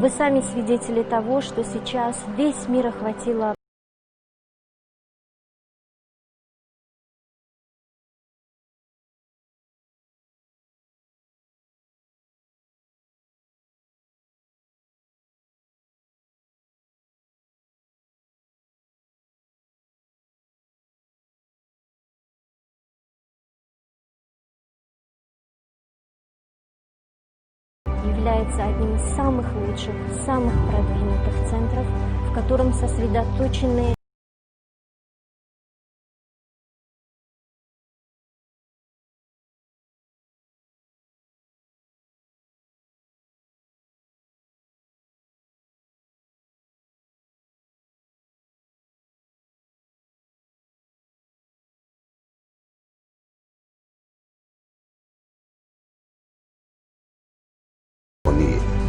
Вы сами свидетели того, что сейчас весь мир охватило является одним из самых лучших, самых продвинутых центров, в котором сосредоточены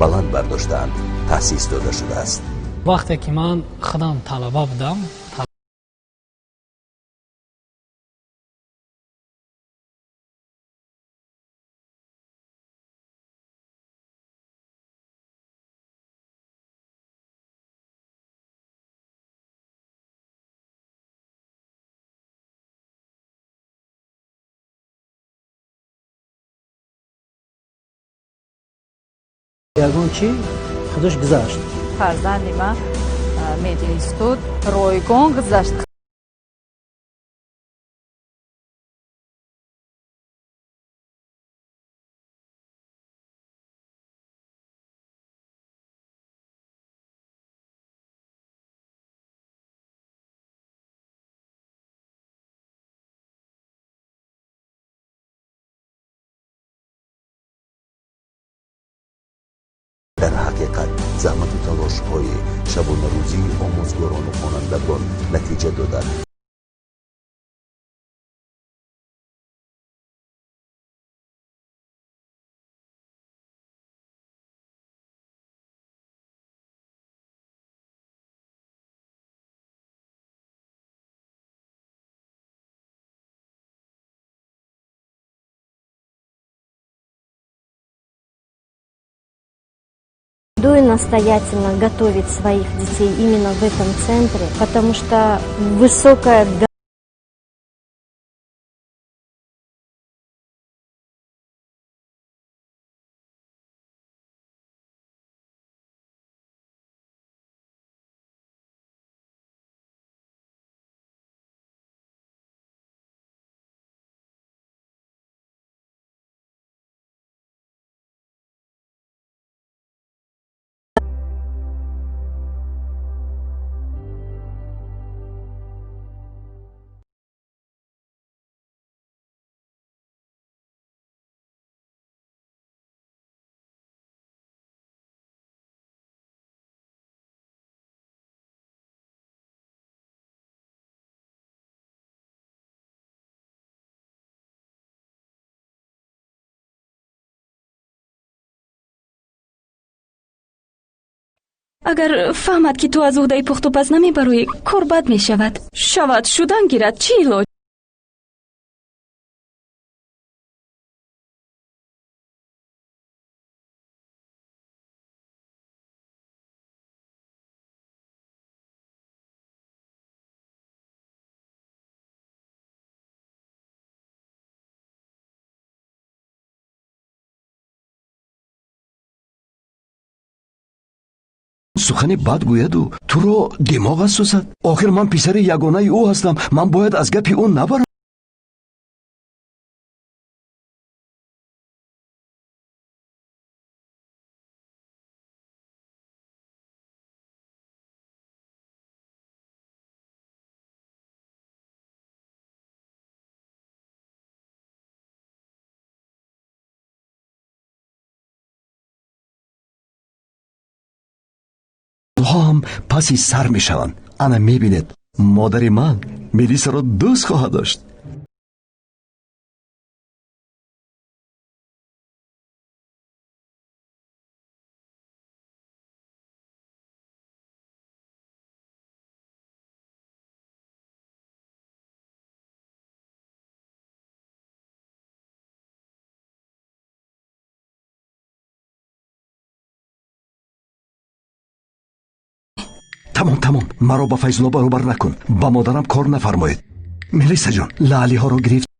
баланд бардоштанд, таъсис дода шудааст. вақте ки ман худам талаба будам, ягон чӣ худаш гузашт. фарзанди ман мединистуд ройгон гузашт. дар ҳақиқат заҳмату талошҳои шабонарӯзии омӯзгорону хонандагон натиҷа дода рекомендую настоятельно готовить своих детей именно в этом центре, потому что высокая агар фаҳмад ки ту аз уҳдаи пухтупаз намебароӣ, кор бад мешавад. Шавад шудан гирад, чӣ илоҷ? сухани бад гӯяду туро димоғ аст сӯзад. охир ман писари ягонаи ӯ ҳастам. ман бояд аз гапи ӯ набарам. ҳам паси сар мешаванд. ана мебинед, модари ман Мелисаро дӯст хоҳад дошт. тамом маро ба Файзулло баробар накун. ба модарам кор нафармоед. мелиса ҷон, лаълиҳоро гирифт.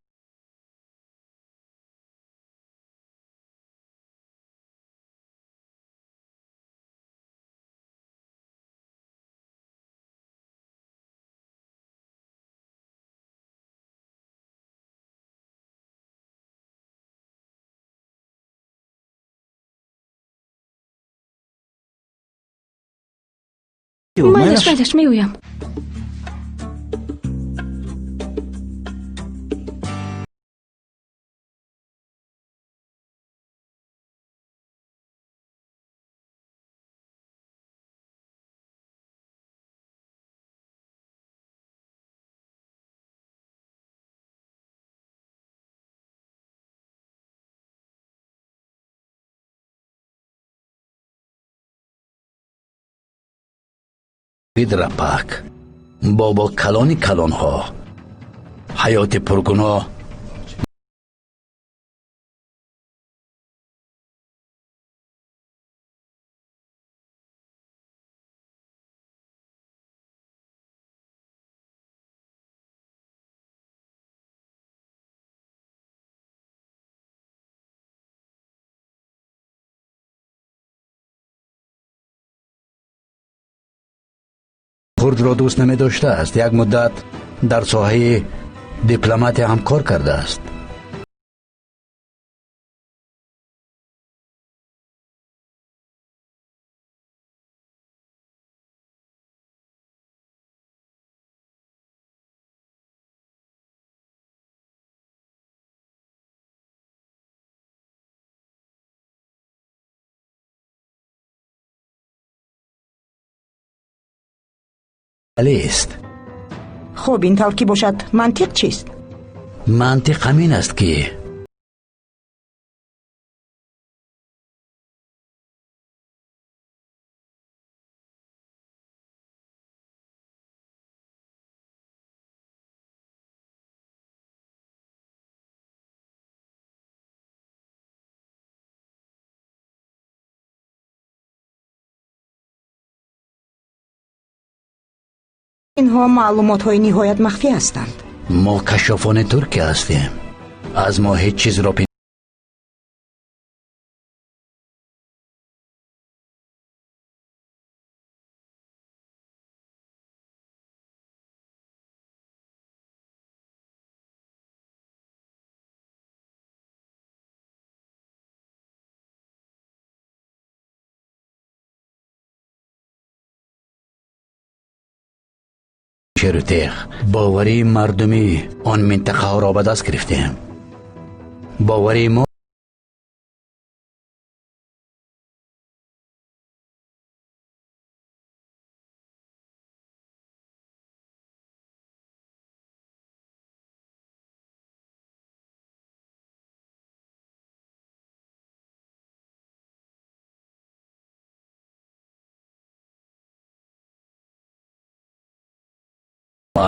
майлаш меоям. бидрапак бобо калони калонҳо ҳаёти пургуноҳ хурдро дӯст намедоштааст. як муддат дар соҳаи дипломатия ҳам кор кардааст. алист хуб ин тавр ки бошад мантиқ чист? мантиқ ҳамин аст ки инҳо маълумотҳои ниҳоят махфӣ ҳастанд. мо кашофони туркия ҳастем. аз мо ҳеҷ чизро шерутех боварии мардуми он минтақаҳоро ба даст гирифтем. боварии мо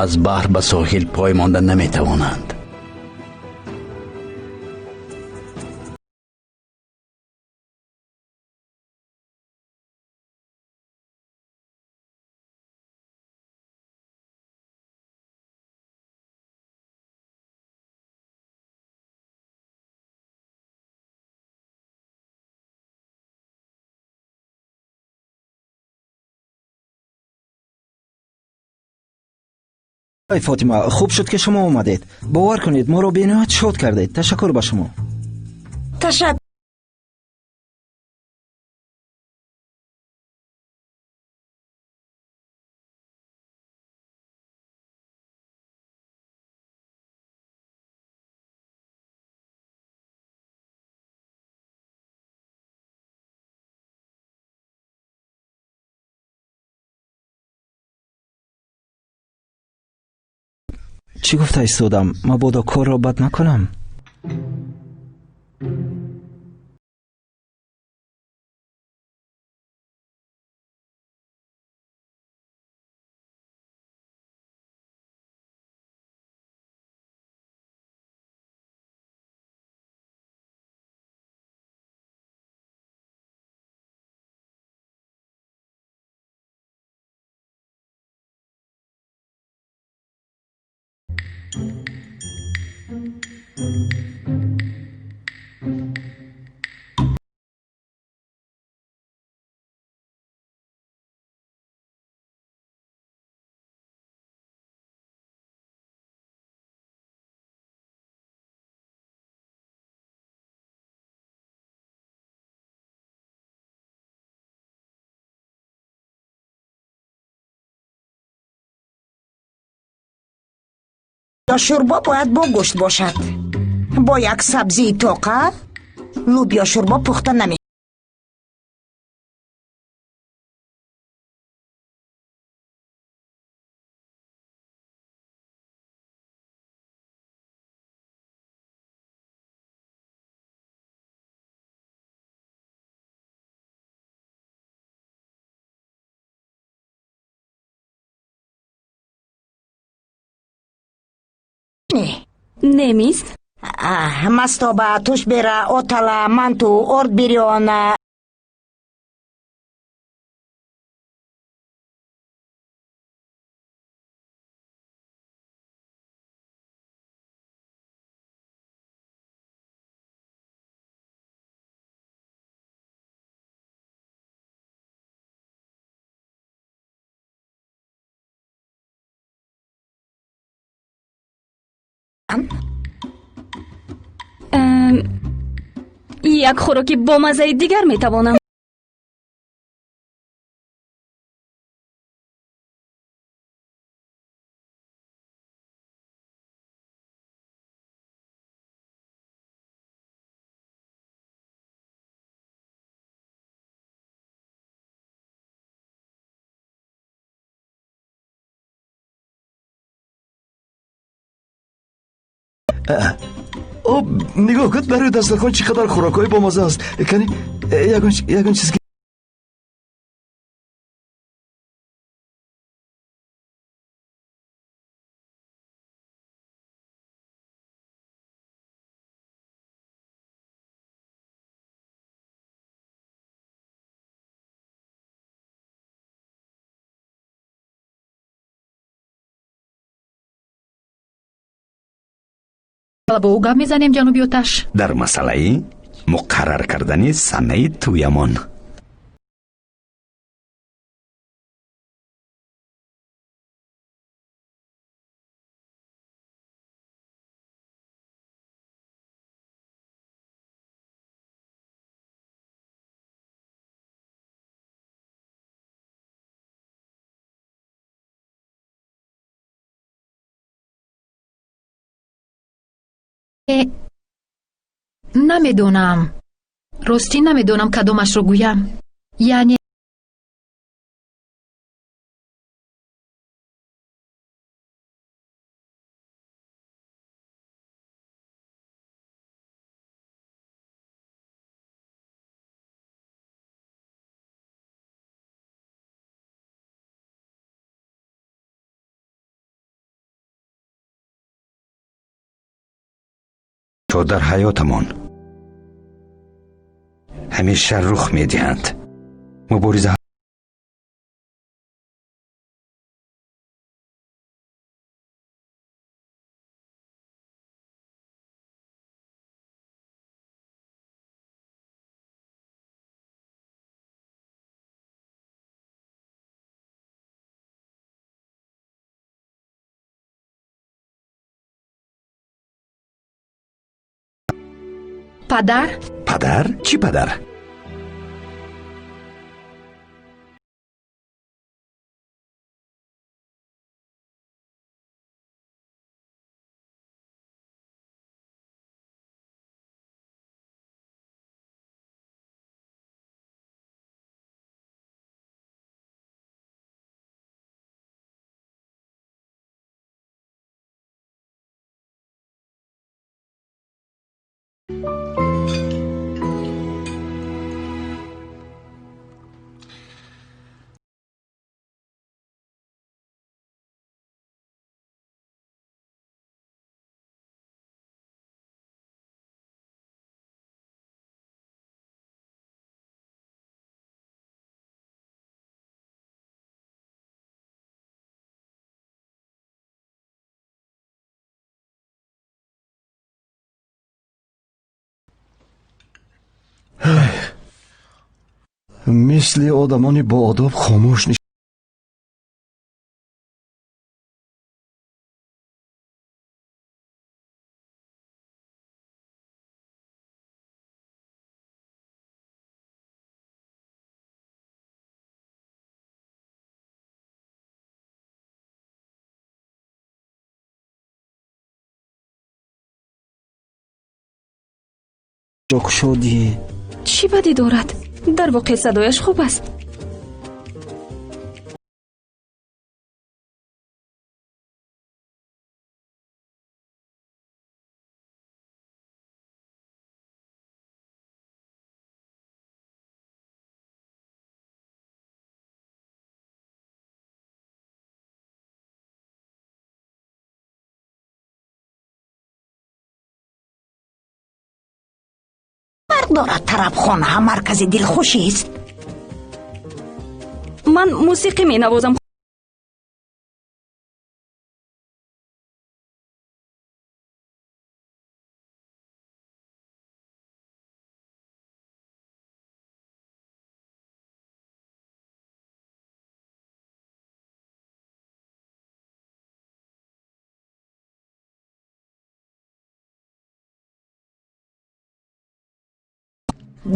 аз баҳр ба соҳил пой монда наметавонанд. ای فاطمه خوب شد که شما اومدید. باور کنید ما رو بینهایت شاد کردید. تشکر به شما. ташаккур. چی گفته ایستادم؟ مبادا کار را بد نکنم. یا شوربا باید با گوشت باشد. با یک سبزی توقع لوبیا شوربا پخته نمی. немист? Мастоба, тушбера, отала, манту, ордбириона. як хӯроки бомаззаи дигар метавонам. нигоҳ кун дар рӯи дастархон чӣ қадар хӯрокҳои бомазза аст. кани ягон чиз ба ӯ гап мезанем ҷаноби оташ. дар масъалаи муқаррар кардани санаи тӯямон. намедонам, ростӣ намедонам кадомашро гӯям. яъне то дар ҳаётамон ҳамеша рух медиҳанд. мубориза падар чӣ падар? مثل آدمان با آداب خاموش نشد. شوک شدی؟ چی بدی دارد؟ در واقع صدایش خوب است. دارد طرب خانه هم مرکز دلخوشی است. من موسیقی می نوازم.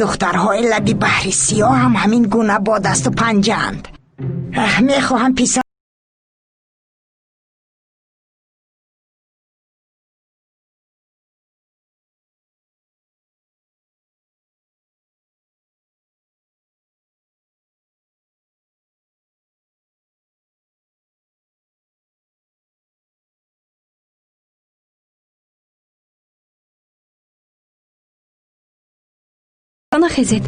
دخترهای لبی بحری سیاه هم همین گونه با دست و پنجند. میخواهم پیسر نخیزید.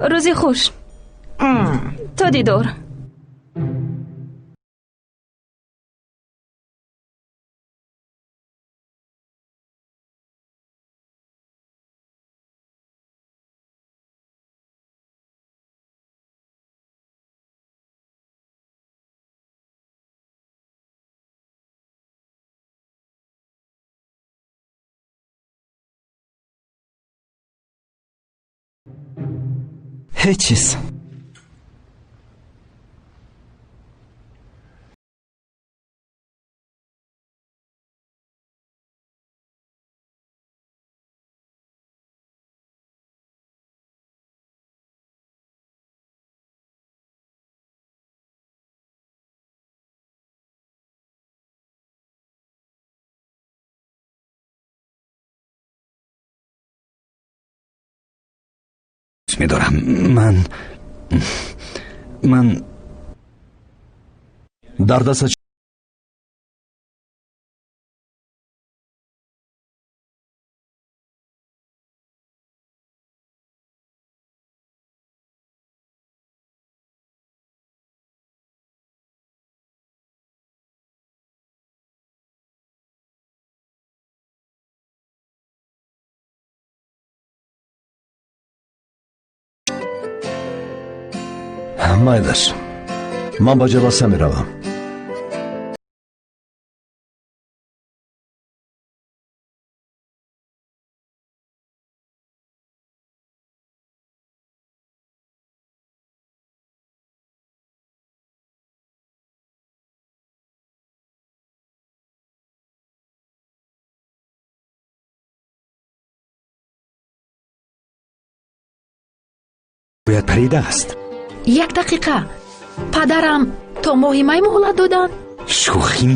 روزی خوش. تا دیدار. هیچ چیز. می‌دارم. من در دست مایلش من با جلسه می روم. باید پریده است. 1 دقیقه. پدرم تا ماهی مای مهلت دادن. شوخی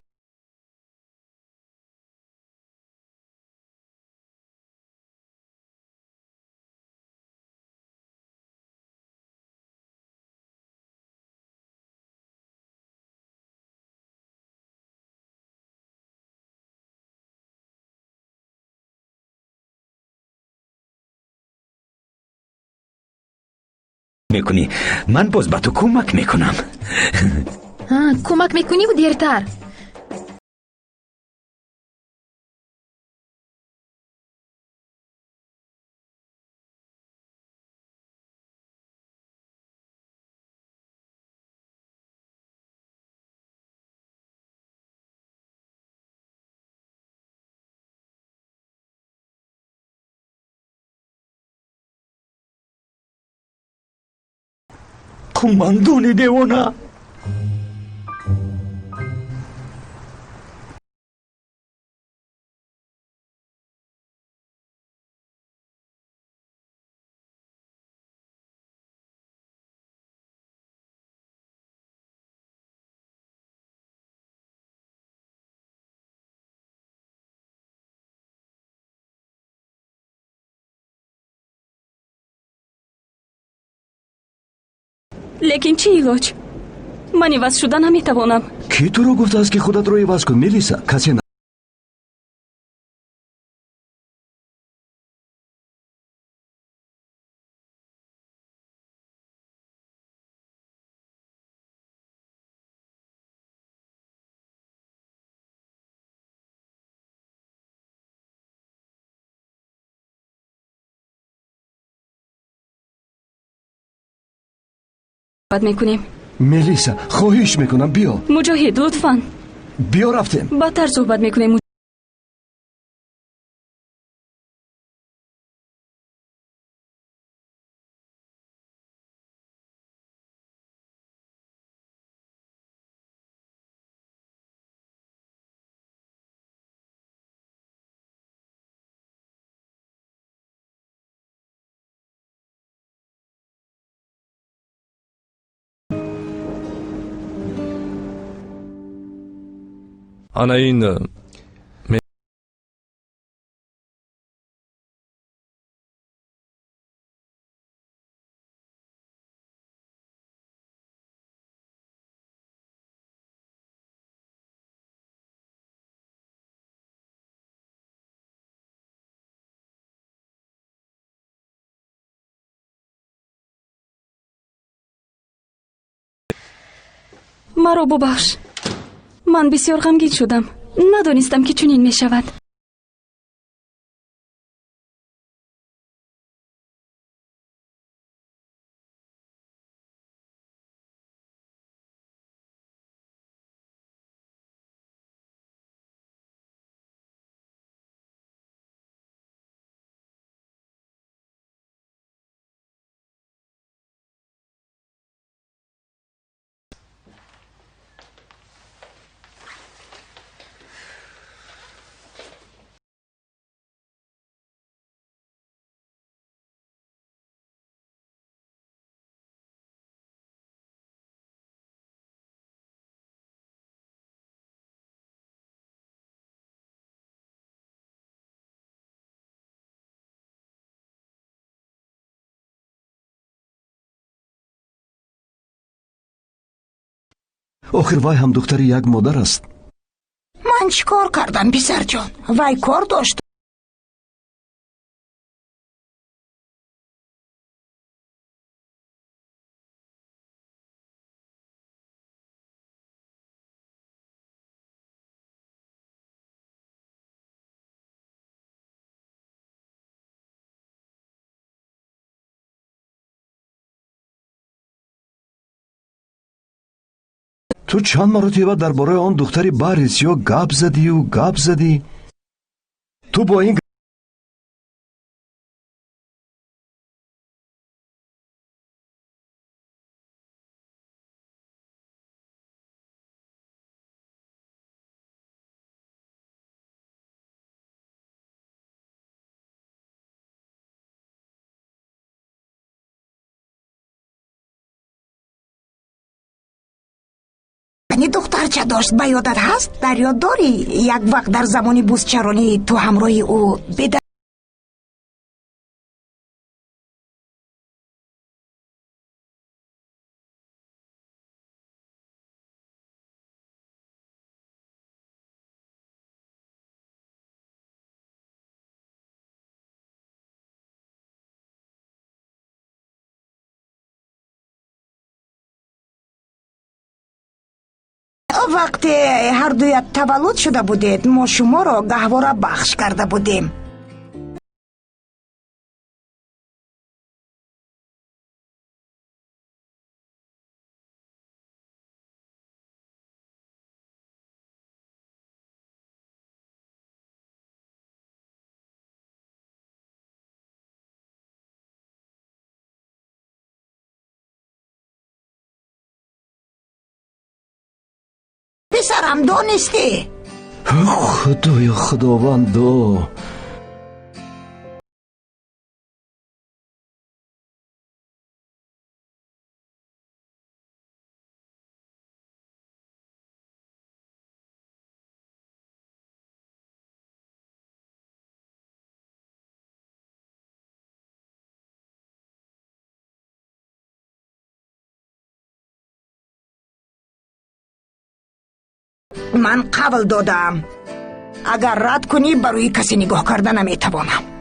میکنی. من باز به تو کمک میکنم. کمک میکنی و دیرتر. قماندون دیوانه. лекин чӣ илоҷ? ман иваз шуда наметавонам. ки туро гуфтааст ки худатро иваз кун, Мелиса? касе не. бад мекунем. Мелиса, хоҳиш мекунам, биё. муҷоҳид, лутфан. биё, рафтем. бадтар суҳбат мекунем. ана ин маро бубахш. ман бисёр ғамгин шудам. надонистам ки чунин мешавад. охир вай ҳам духтари як модар аст. ман чӣ кор кардам, писарҷон? вай кор дошт. ту чанд маротиба дар бораи он духтари барисё гап задӣ. ту бо ин духтарча дошт, ба ёдат ҳаст? дар ёд дорӣ як вақт дар замони бузчаронӣ ту ҳамроҳи ӯ беда вақте ҳардуят таваллуд шуда будед, мо шуморо гаҳвора бахш карда будем. پسرم دانستی؟ خدایا خداوندو. من قبل دادم. اگر رد کنی برای کسی نگاه کردن نمیتوانم.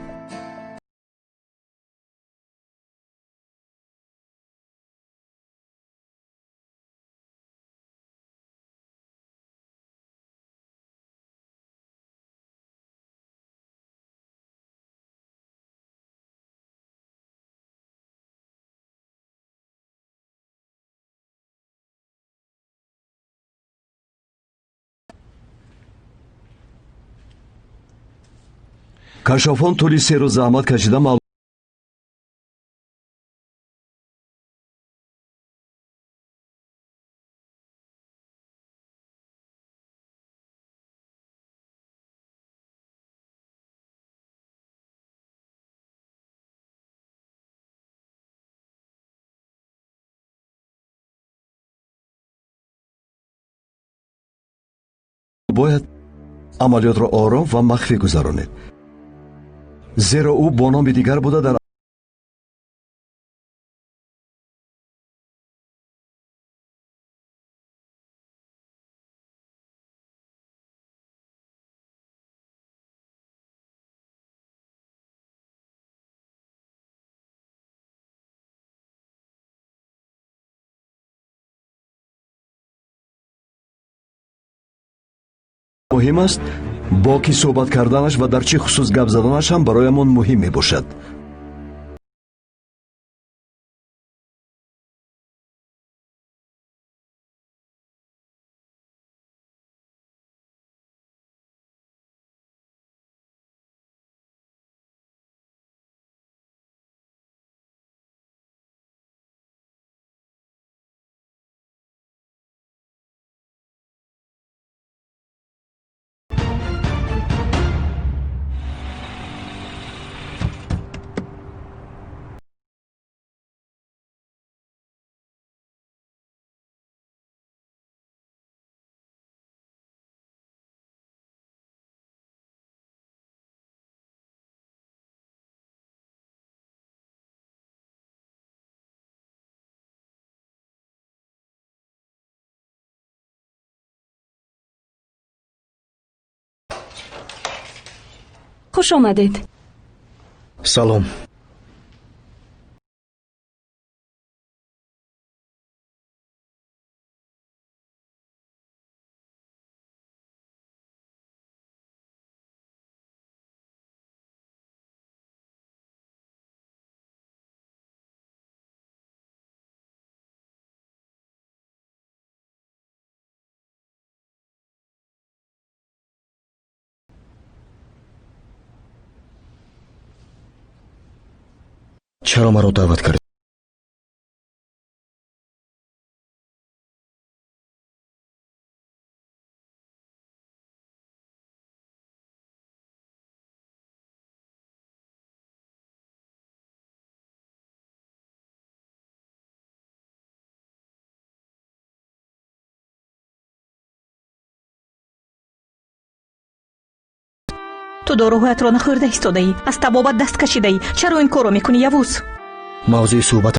кашофон тӯли 3 рӯз заҳмат кашида бояд амалиётро ором ва махфӣ гузаронед, зеро ӯ бо номи дигар буда дар муҳим аст. бо кӣ суҳбат карданаш ва дар чӣ хусус гап заданаш ҳам бароямон муҳим мебошад. خوش آمدید. سلام. چرا مرا دعوت کرد؟ ту доруҳоятро нахӯрда истодаӣ, аз табобат даст кашидаӣ. чаро ин корро мекунӣ явуз? мавзӯи суҳбат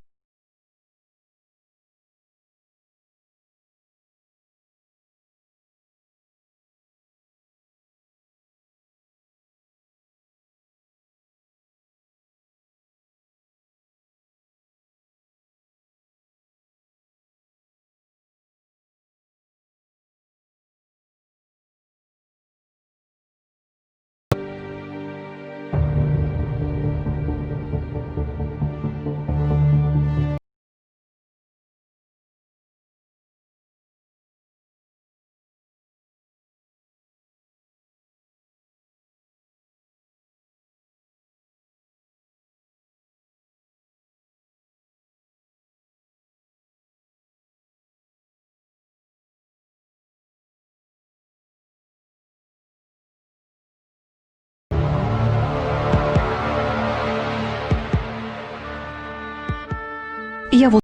явуз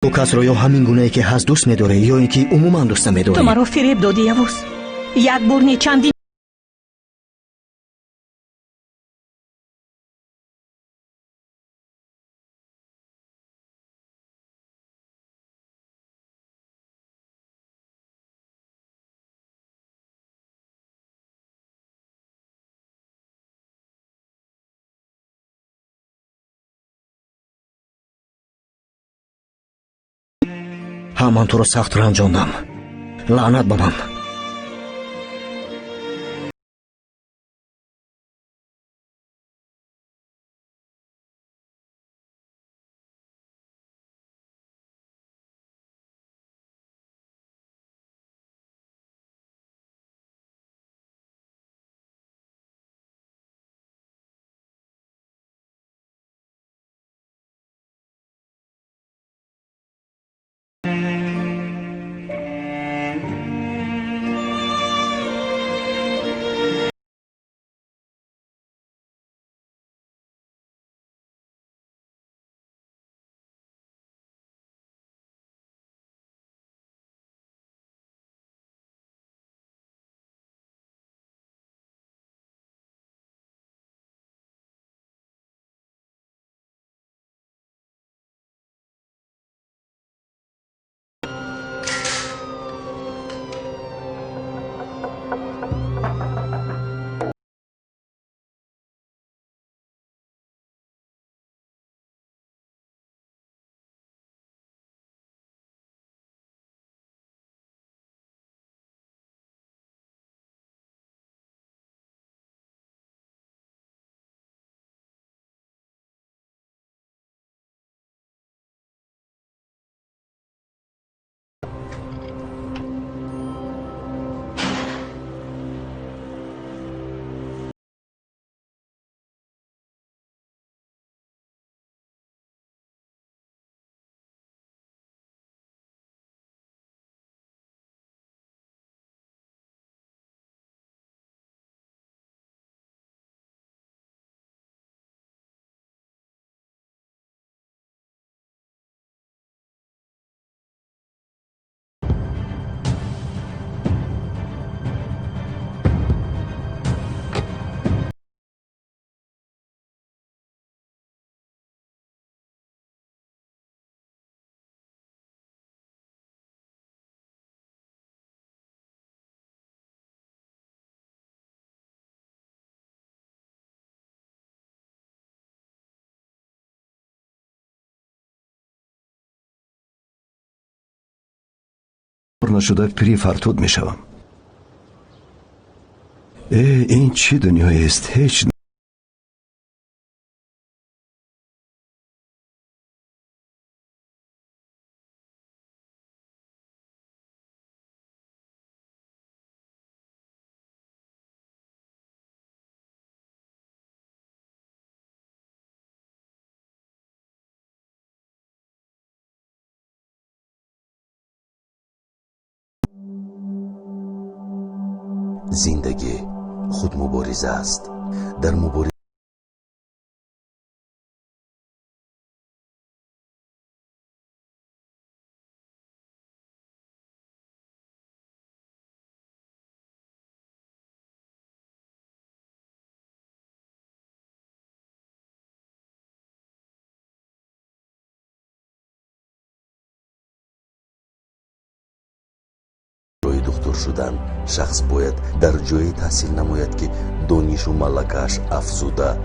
تو کسро ё ҳамин гунае ки ҳаст дӯст медорӣ ё ин ки умуман дӯст намедорӣ? ту маро фиреб додӣ явуз. як бор не чандин ҳа, ман туро сахт ранҷондам. лаънат ба ман. نشده پری فرتود می شوم. این چی دنیایی است؟ هیچ زندگی خود مبارزه است. در مبارزه دکتر شدن شخص باید در جایی تحصیل نماید که دانش و ملکه‌اش افزوده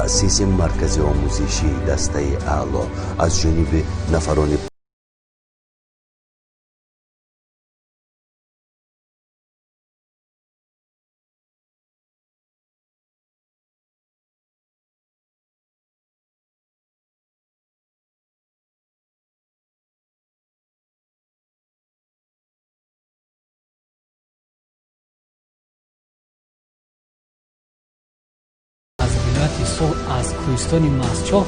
تأسیس مرکز آموزشی دسته اعلا از جانب نفران از کوهستان مسچو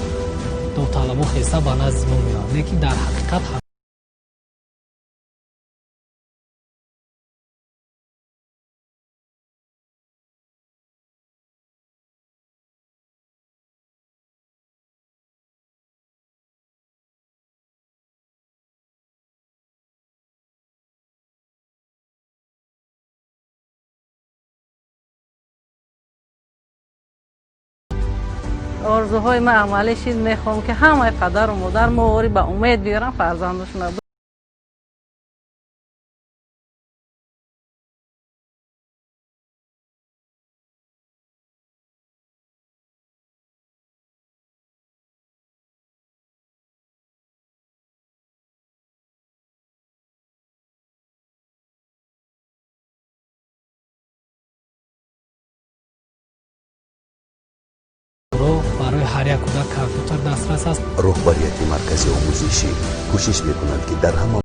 داوطلبا خسته به نزد ما میاد، لیکن در حقیقت آرزوهای من عملی شد. میخوام که همه پدر و مادر مواری به امید بیارن فرزندشون. برای هر یک کودک کامپیوتر دسترس است. رهبریت مرکز آموزشی کوشش میکنند که در همه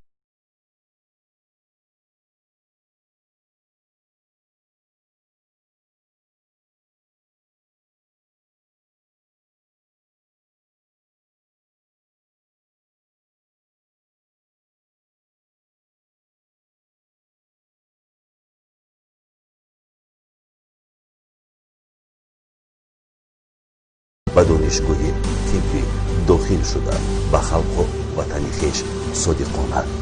به دانشگاه طبی داخل شده به خلق و وطن خویش صادقانه